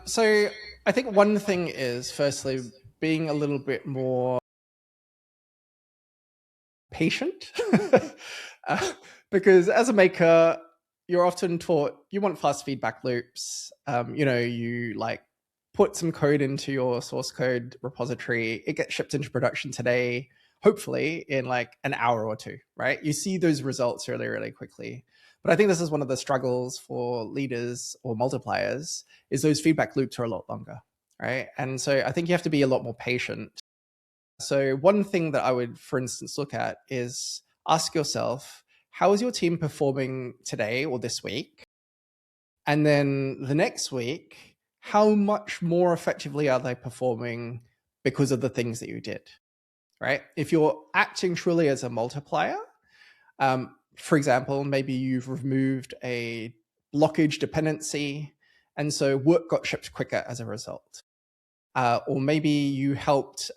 So I think one thing is firstly being a little bit more patient, uh, because as a maker, you're often taught you want fast feedback loops. You like put some code into your source code repository, it gets shipped into production today, hopefully in like an hour or two, right? You see those results really, really quickly. But I think this is one of the struggles for leaders or multipliers is those feedback loops are a lot longer, right? And so I think you have to be a lot more patient. So one thing that I would, for instance, look at is ask yourself, how is your team performing today or this week? And then the next week, how much more effectively are they performing because of the things that you did, right? If you're acting truly as a multiplier, for example, maybe you've removed a blockage dependency, and so work got shipped quicker as a result. Or maybe you helped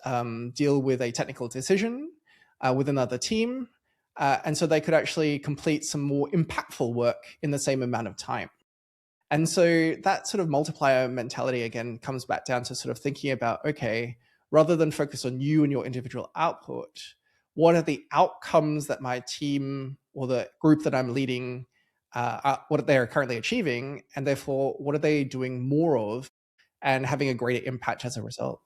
deal with a technical decision with another team, and so they could actually complete some more impactful work in the same amount of time. And so that sort of multiplier mentality again comes back down to sort of thinking about, okay, rather than focus on you and your individual output, what are the outcomes that my team or the group that I'm leading, what they're currently achieving, and therefore what are they doing more of and having a greater impact as a result.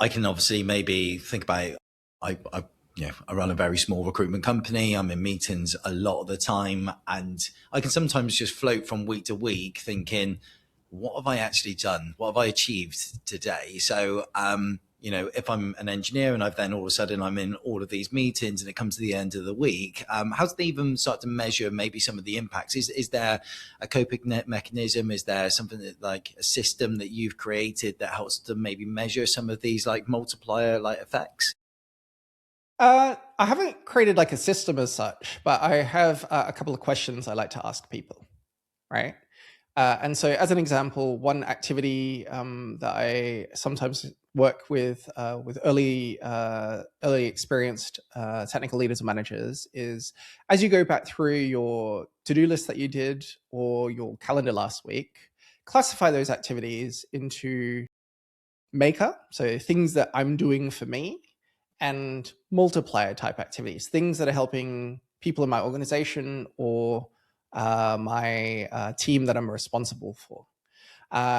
I can obviously maybe think about I run a very small recruitment company. I'm in meetings a lot of the time, and I can sometimes just float from week to week thinking, what have I actually done? What have I achieved today? So, if I'm an engineer and I've then all of a sudden I'm in all of these meetings and it comes to the end of the week, how do they even start to measure maybe some of the impacts? Is there a coping mechanism? Is there something that, like a system that you've created that helps to maybe measure some of these like multiplier like effects? I haven't created like a system as such, but I have a couple of questions I like to ask people, right? And so, as an example, one activity that I sometimes work with early experienced technical leaders and managers is as you go back through your to-do list that you did or your calendar last week, classify those activities into maker, so things that I'm doing for me, and multiplier type activities, things that are helping people in my organization or my team that I'm responsible for.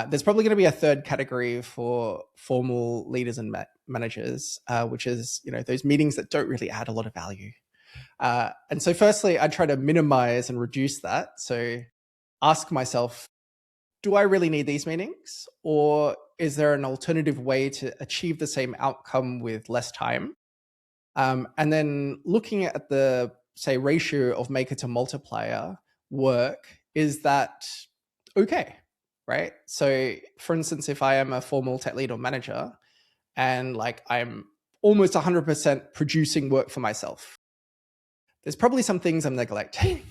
There's probably going to be a third category for formal leaders and managers, which is those meetings that don't really add a lot of value. And so, firstly, I try to minimize and reduce that. So, ask myself, do I really need these meetings, or is there an alternative way to achieve the same outcome with less time? And then looking at the, say, ratio of maker to multiplier work, is that okay? Right. So, for instance, if I am a formal tech lead or manager and like I'm almost 100% producing work for myself, there's probably some things I'm neglecting.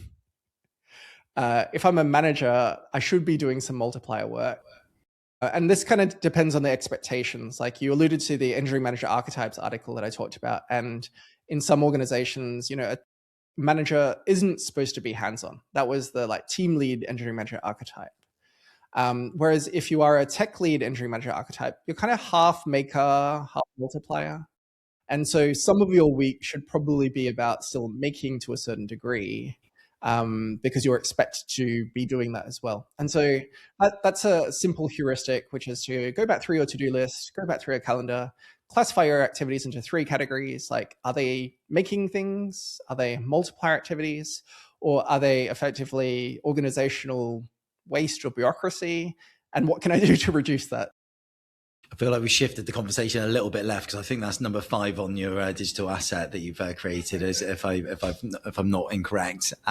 If I'm a manager, I should be doing some multiplier work. And this kind of depends on the expectations. Like you alluded to the engineering manager archetypes article that I talked about. And in some organizations, a manager isn't supposed to be hands-on. That was the like team lead engineering manager archetype. Whereas if you are a tech lead engineering manager archetype, you're kind of half maker, half multiplier. And so some of your week should probably be about still making to a certain degree, because you're expected to be doing that as well. And so that's a simple heuristic, which is to go back through your to-do list, go back through your calendar, classify your activities into three categories. Like, are they making things? Are they multiplier activities? Or are they effectively organizational waste or bureaucracy? And what can I do to reduce that? I feel like we shifted the conversation a little bit left because I think that's number 5 on your digital asset that you've created. Is if I'm not incorrect.